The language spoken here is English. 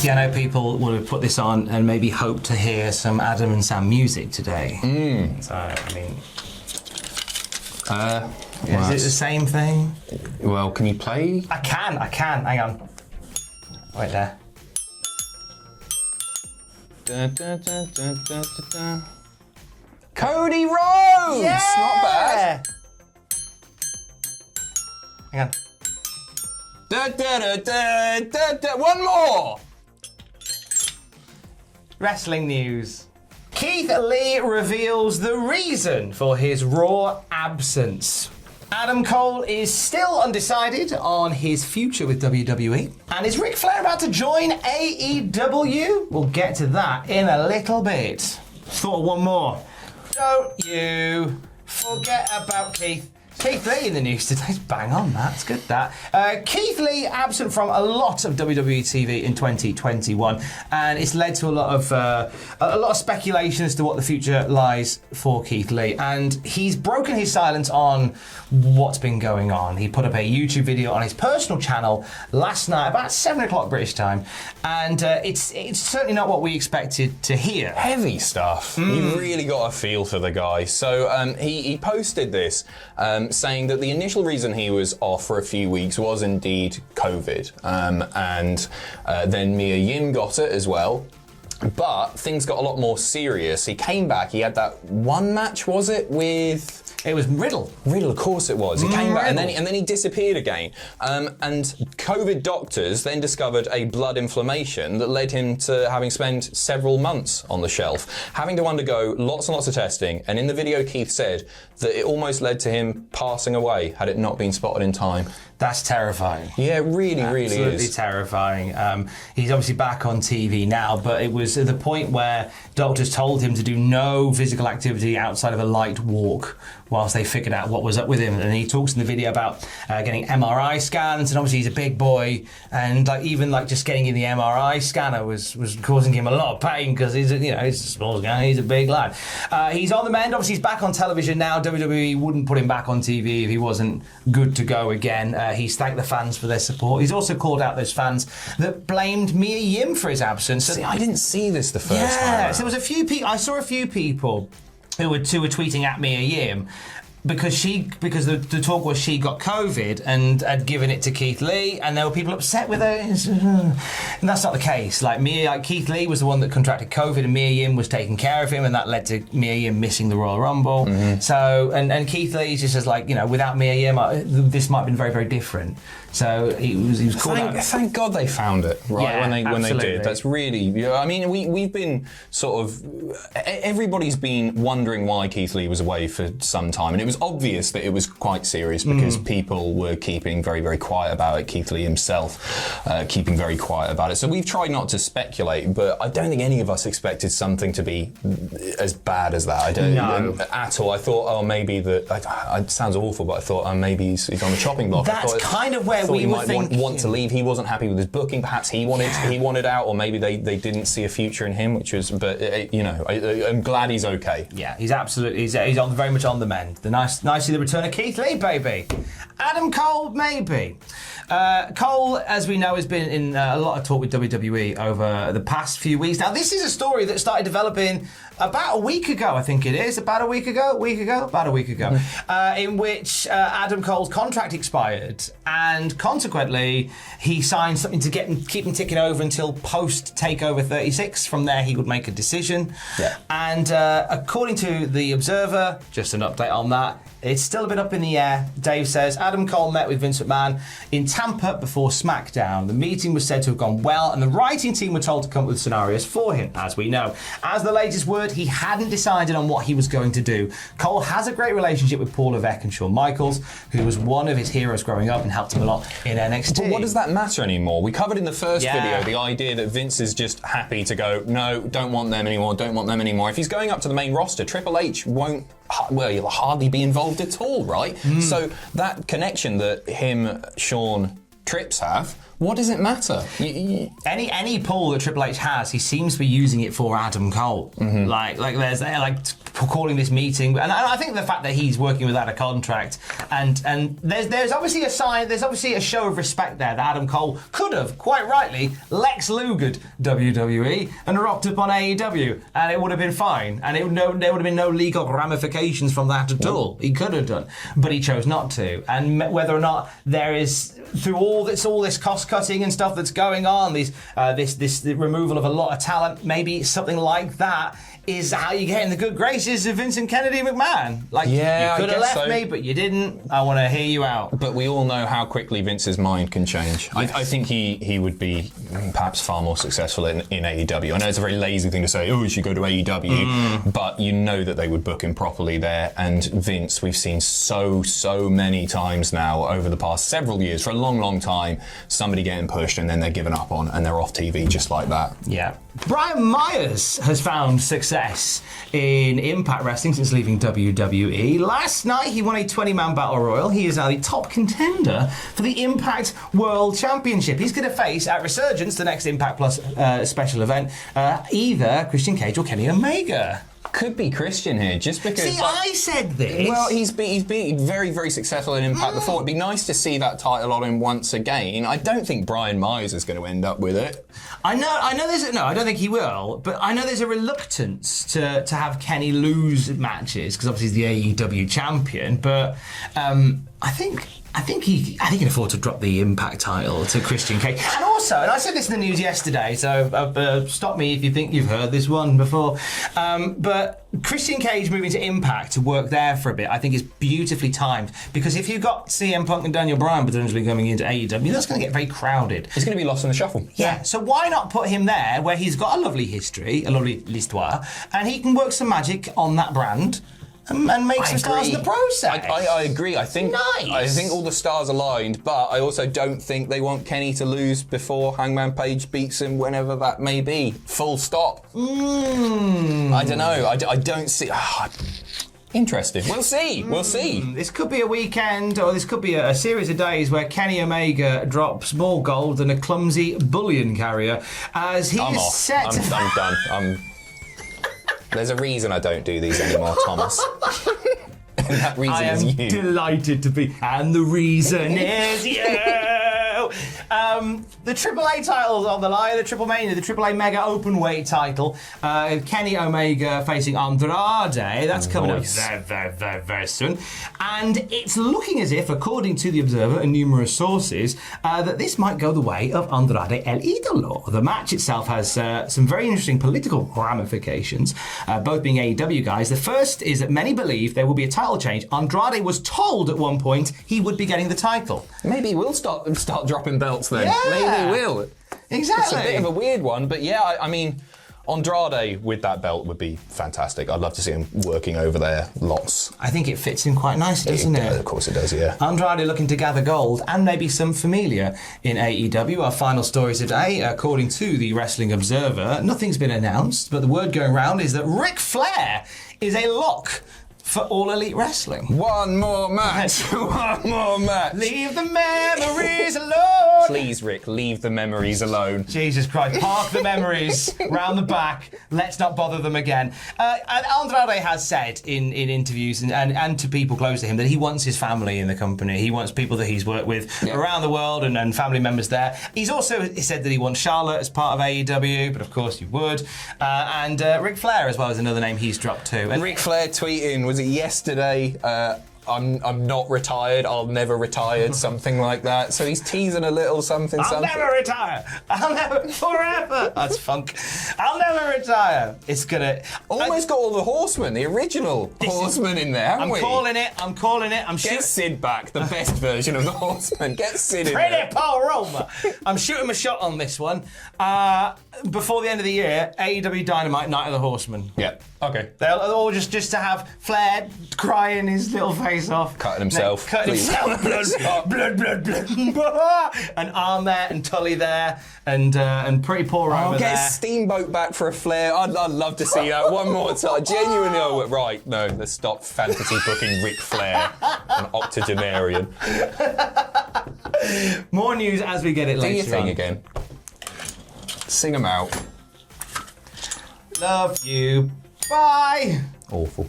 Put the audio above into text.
Yeah, I know people would have put this on and maybe hoped to hear some Adam and Sam music today. So, I mean... is it the same thing? Well, can you play? I can. Hang on. Wait there. Dun, dun, dun, dun, dun, dun, dun. Cody Rhodes! Yeah! Not bad. Hang on. Da, da, da, da, da, da. One more! Wrestling news. Keith Lee reveals the reason for his Raw absence. Adam Cole is still undecided on his future with WWE. And is Ric Flair about to join AEW? We'll get to that in a little bit. Thought of one more. Don't you forget about Keith. Keith Lee in the news today. Bang on, that's good, that. Keith Lee absent from a lot of WWE TV in 2021, and it's led to a lot of speculation as to what the future lies for Keith Lee. And he's broken his silence on what's been going on. He put up a YouTube video on his personal channel last night, about 7 o'clock British time, and it's certainly not what we expected to hear. Heavy stuff. You've really got a feel for the guy. So he posted this. Saying that the initial reason he was off for a few weeks was indeed COVID, and then Mia Yim got it as well. But things got a lot more serious. He came back. He had that one match, was it, with... It was Riddle. Riddle, of course it was. He came back and then he disappeared again. And COVID doctors then discovered a blood inflammation that led him to having spent several months on the shelf, having to undergo lots and lots of testing. And in the video, Keith said that it almost led to him passing away had it not been spotted in time. That's terrifying. Yeah, really is. Absolutely terrifying. He's obviously back on TV now, but it was at the point where doctors told him to do no physical activity outside of a light walk whilst they figured out what was up with him. And he talks in the video about getting MRI scans, and obviously he's a big boy, and even just getting in the MRI scanner was causing him a lot of pain because he's a small guy, he's a big lad. He's on the mend. Obviously he's back on television now. WWE wouldn't put him back on TV if he wasn't good to go again. He's thanked the fans for their support. He's also called out those fans that blamed Mia Yim for his absence. See, I didn't see this the first time. Yeah, so there was a few people. I saw a few people who were tweeting at Mia Yim because the talk was she got COVID and had given it to Keith Lee, and there were people upset with her. And that's not the case. Keith Lee was the one that contracted COVID, and Mia Yim was taking care of him, and that led to Mia Yim missing the Royal Rumble. So, and Keith Lee just says without Mia Yim, this might have been very, very different. So he was called out. Thank God they found it, right? Yeah, when they did. That's really. I mean, we've been everybody's been wondering why Keith Lee was away for some time, and it was obvious that it was quite serious because people were keeping very, very quiet about it. Keith Lee himself keeping very quiet about it. So we've tried not to speculate, but I don't think any of us expected something to be as bad as that. I don't at all. I thought, maybe that. It sounds awful, but I thought, maybe he's on the chopping block. That's kind of where we might want to leave. He wasn't happy with his booking. Perhaps he wanted out, or maybe they didn't see a future in him, which was. But I'm glad he's okay. Yeah, he's absolutely. He's very much on the mend. Nicely the return of Keith Lee, baby. Adam Cole, maybe. Cole, as we know, has been in a lot of talk with WWE over the past few weeks. Now, this is a story that started developing about a week ago, I think it is. About a week ago, in which Adam Cole's contract expired, and consequently, he signed something to keep him ticking over until post Takeover 36. From there, he would make a decision. Yeah. And according to The Observer, just an update on that, it's still a bit up in the air. Dave says, Adam Cole met with Vince McMahon in Tampa before SmackDown. The meeting was said to have gone well, and the writing team were told to come up with scenarios for him, as we know. As the latest word, he hadn't decided on what he was going to do. Cole has a great relationship with Paul Levesque and Shawn Michaels, who was one of his heroes growing up and helped him a lot in NXT. But what does that matter anymore? We covered in the first video the idea that Vince is just happy to go, no, don't want them anymore. If he's going up to the main roster, Triple H won't he'll hardly be involved at all, right? So that connection that him, Shawn, Trips have, What does it matter? Any pull that Triple H has, he seems to be using it for Adam Cole. Like there's calling this meeting, and I think the fact that he's working without a contract, and there's obviously a sign, there's obviously a show of respect there that Adam Cole could have, quite rightly, Lex Lugered WWE and rocked up on AEW, and it would have been fine, and there would have been no legal ramifications from that at all. He could have done, but he chose not to. And whether or not there is, through all this cost cutting and stuff that's going on, this removal of a lot of talent, maybe something like that is how you get in the good graces of Vincent Kennedy McMahon. Like, you could have left me, but you didn't. I want to hear you out. But we all know how quickly Vince's mind can change. Yes. I think he would be perhaps far more successful in AEW. I know it's a very lazy thing to say, oh, you should go to AEW, but you know that they would book him properly there. And Vince, we've seen so many times now over the past several years, for a long time, somebody getting pushed and then they're given up on and they're off TV just like that. Yeah. Brian Myers has found success in Impact Wrestling since leaving WWE. Last night, he won a 20-man Battle Royal. He is now the top contender for the Impact World Championship. He's going to face, at Resurgence, the next Impact Plus special event, either Christian Cage or Kenny Omega. Could be Christian here, just because... See, I said this. Well, he's been very successful in Impact before. It'd be nice to see that title on him once again. I don't think Brian Myers is going to end up with it. I know there's... No, I don't think he will, but I know there's a reluctance to have Kenny lose matches, because obviously he's the AEW champion, but I think he can afford to drop the Impact title to Christian Cage. And also, and I said this in the news yesterday, so stop me if you think you've heard this one before, but Christian Cage moving to Impact to work there for a bit, I think is beautifully timed, because if you've got CM Punk and Daniel Bryan potentially coming into AEW, that's going to get very crowded. He's going to be lost in the shuffle. Yeah, so why not put him there where he's got a lovely history, a lovely l'histoire, and he can work some magic on that brand and make some stars in the process. I agree. I think Nice. all the stars aligned, but I also don't think they want Kenny to lose before Hangman Page beats him, whenever that may be. Full stop. I don't know. I don't see... Interesting. We'll see. We'll see. This could be a weekend, or this could be a series of days where Kenny Omega drops more gold than a clumsy bullion carrier, as he's I'm off. set... I'm done. There's a reason I don't do these anymore, Thomas. And that reason is you. I am delighted to be, and the reason is you. The AAA titles on the line, the Triple Mania, the AAA Mega Openweight title. Kenny Omega facing Andrade. That's coming up very soon. And it's looking as if, according to The Observer and numerous sources, that this might go the way of Andrade El Idolo. The match itself has some very interesting political ramifications, both being AEW guys. The first is that many believe there will be a title change. Andrade was told at one point he would be getting the title. Maybe we'll start dropping belts then. Yeah. Maybe we will. Exactly. It's a bit of a weird one, but yeah, I mean, Andrade with that belt would be fantastic. I'd love to see him working over there lots. I think it fits in quite nicely, doesn't it? Of course it does, yeah. Andrade looking to gather gold and maybe some familia in AEW. Our final story today, according to the Wrestling Observer, nothing's been announced, but the word going around is that Ric Flair is a lock for All Elite Wrestling. One more match. One more match. Leave the memories alone. Please, Rick, leave the memories alone. Jesus Christ, park the memories round the back. Let's not bother them again. And Andrade has said in interviews and to people close to him that he wants his family in the company. He wants people that he's worked with around the world and family members there. He's also said that he wants Charlotte as part of AEW, but of course you would. And Ric Flair as well is another name he's dropped too. And Ric Flair tweeting, was it yesterday? I'm not retired. I'll never retire. Something like that. So he's teasing a little something. I'll never retire. I'll never forever. That's funk. I'll never retire. It's gonna almost got all the Horsemen, the original Horsemen in there. I'm calling it. I'm Get Sid back, the best version of the Horsemen. Get Sid in there. Pretty Paul Roma. I'm shooting my shot on this one. Before the end of the year, AEW Dynamite Night of the Horsemen. Yeah. Okay. They'll all just to have Flair crying his little face off. Cutting himself. Blood. And Arn there and Tully there and Pretty Paul Roma there. Get Steamboat back for a Flair. I'd love to see that one more time. Genuinely, right. No, let's stop fantasy booking Ric Flair, an octogenarian. More news as we get it Do later your thing on. again. Sing them out. Love you. Bye. Awful.